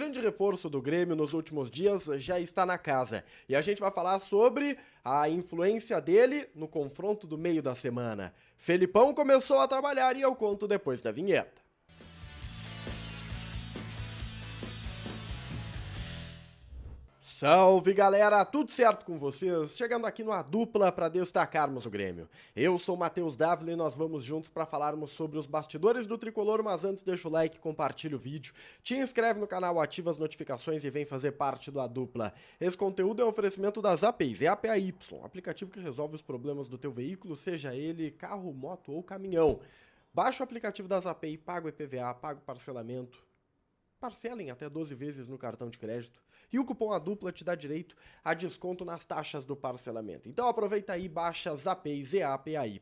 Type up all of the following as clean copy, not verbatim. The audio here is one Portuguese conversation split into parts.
grande reforço do Grêmio nos últimos dias já está na casa. E a gente vai falar sobre a influência dele no confronto do meio da semana. Felipão começou a trabalhar e eu conto depois da vinheta. Salve galera, tudo certo com vocês? Chegando aqui numa dupla para destacarmos o Grêmio. Eu sou o Matheus Dávila e nós vamos juntos para falarmos sobre os bastidores do Tricolor, mas antes deixa o like, compartilha o vídeo, te inscreve no canal, ativa as notificações e vem fazer parte da dupla. Esse conteúdo é um oferecimento das APIs, é APAY, aplicativo que resolve os problemas do teu veículo, seja ele carro, moto ou caminhão. Baixa o aplicativo das API, paga o IPVA, paga o parcelamento, parcela em até 12 vezes no cartão de crédito. E o cupom A Dupla te dá direito a desconto nas taxas do parcelamento. Então aproveita aí, baixa as APIs, ZAPAY.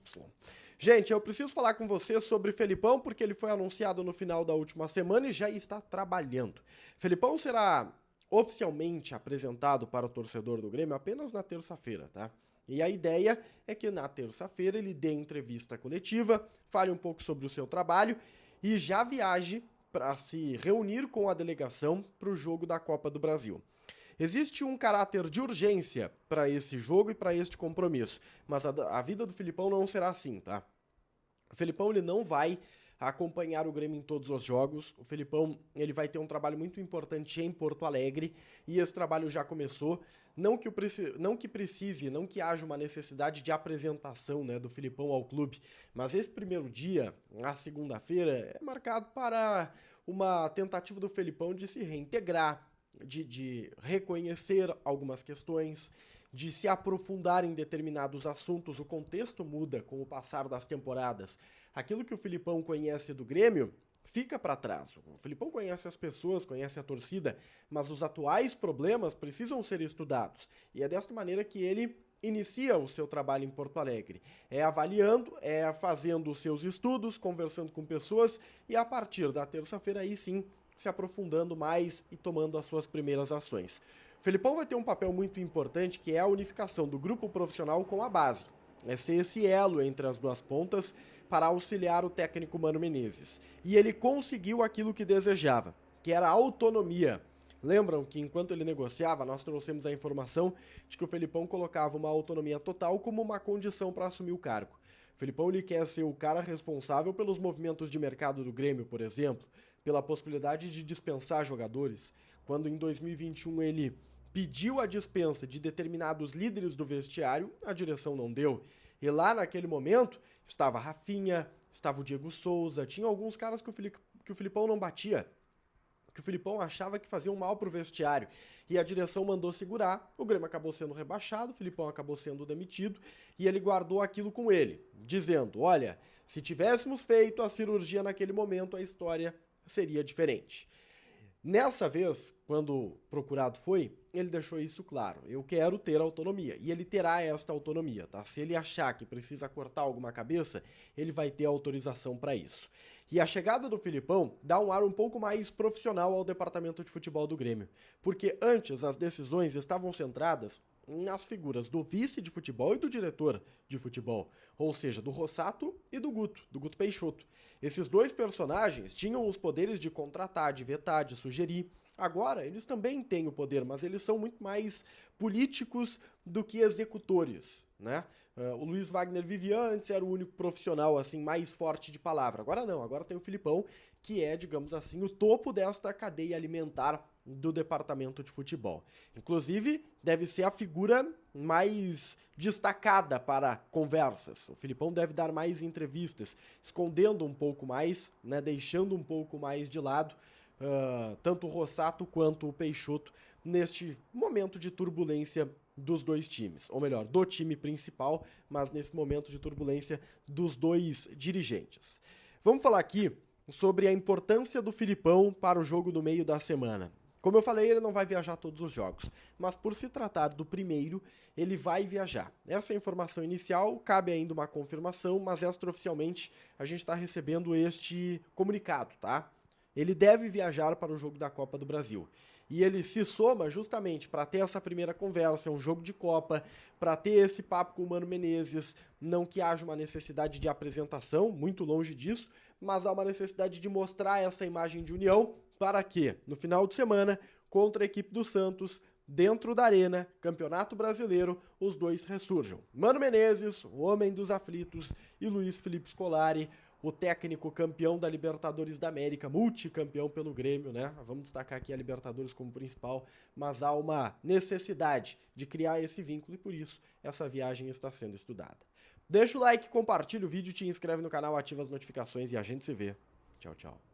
Gente, eu preciso falar com vocês sobre Felipão, porque ele foi anunciado no final da última semana e já está trabalhando. Felipão será oficialmente apresentado para o torcedor do Grêmio apenas na terça-feira, tá? E a ideia é que na terça-feira ele dê entrevista coletiva, fale um pouco sobre o seu trabalho e já viaje para se reunir com a delegação para o jogo da Copa do Brasil. Existe um caráter de urgência para esse jogo e para este compromisso, mas a vida do Felipão não será assim, tá? O Felipão ele não vai acompanhar o Grêmio em todos os jogos. O Felipão ele vai ter um trabalho muito importante em Porto Alegre e esse trabalho já começou. Não que haja uma necessidade de apresentação, né, do Felipão ao clube, mas esse primeiro dia, a segunda-feira, é marcado para uma tentativa do Felipão de se reintegrar, de reconhecer algumas questões, de se aprofundar em determinados assuntos. O contexto muda com o passar das temporadas. Aquilo que o Felipão conhece do Grêmio fica para trás. O Felipão conhece as pessoas, conhece a torcida, mas os atuais problemas precisam ser estudados. E é desta maneira que ele inicia o seu trabalho em Porto Alegre. É avaliando, é fazendo os seus estudos, conversando com pessoas e a partir da terça-feira aí sim se aprofundando mais e tomando as suas primeiras ações. O Felipão vai ter um papel muito importante que é a unificação do grupo profissional com a base. É ser esse elo entre as duas pontas para auxiliar o técnico Mano Menezes. E ele conseguiu aquilo que desejava, que era a autonomia. Lembram que enquanto ele negociava, nós trouxemos a informação de que o Felipão colocava uma autonomia total como uma condição para assumir o cargo. O Felipão ele quer ser o cara responsável pelos movimentos de mercado do Grêmio, por exemplo, pela possibilidade de dispensar jogadores. Quando em 2021 ele pediu a dispensa de determinados líderes do vestiário, a direção não deu. E lá naquele momento estava Rafinha, estava o Diego Souza, tinha alguns caras que o Felipão não batia, que o Felipão achava que faziam mal pro vestiário. E a direção mandou segurar, o Grêmio acabou sendo rebaixado, o Felipão acabou sendo demitido, e ele guardou aquilo com ele, dizendo, olha, se tivéssemos feito a cirurgia naquele momento, a história seria diferente. Nessa vez, quando procurado foi, ele deixou isso claro. Eu quero ter autonomia. E ele terá esta autonomia, tá? Se ele achar que precisa cortar alguma cabeça, ele vai ter autorização para isso. E a chegada do Felipão dá um ar um pouco mais profissional ao departamento de futebol do Grêmio. Porque antes as decisões estavam centradas nas figuras do vice de futebol e do diretor de futebol, ou seja, do Rossato e do Guto Peixoto. Esses dois personagens tinham os poderes de contratar, de vetar, de sugerir. Agora, eles também têm o poder, mas eles são muito mais políticos do que executores, né? O Luiz Wagner Vivian antes era o único profissional assim mais forte de palavra. Agora não, agora tem o Felipão, que é, digamos assim, o topo desta cadeia alimentar do departamento de futebol. Inclusive, deve ser a figura mais destacada para conversas. O Felipão deve dar mais entrevistas, escondendo um pouco mais, né, deixando um pouco mais de lado tanto o Rossato quanto o Peixoto neste momento de turbulência dos dois times. Ou melhor, do time principal, mas nesse momento de turbulência dos dois dirigentes. Vamos falar aqui sobre a importância do Felipão para o jogo do meio da semana. Como eu falei, ele não vai viajar todos os jogos, mas por se tratar do primeiro, ele vai viajar. Essa é a informação inicial, cabe ainda uma confirmação, mas extraoficialmente a gente está recebendo este comunicado, tá? Ele deve viajar para o jogo da Copa do Brasil. E ele se soma justamente para ter essa primeira conversa, um jogo de Copa, para ter esse papo com o Mano Menezes, não que haja uma necessidade de apresentação, muito longe disso, mas há uma necessidade de mostrar essa imagem de união para que, no final de semana, contra a equipe do Santos, dentro da Arena, Campeonato Brasileiro, os dois ressurjam. Mano Menezes, o homem dos aflitos, e Luiz Felipe Scolari, o técnico campeão da Libertadores da América, multicampeão pelo Grêmio, né? Vamos destacar aqui a Libertadores como principal, mas há uma necessidade de criar esse vínculo e por isso essa viagem está sendo estudada. Deixa o like, compartilha o vídeo, te inscreve no canal, ativa as notificações e a gente se vê. Tchau, tchau.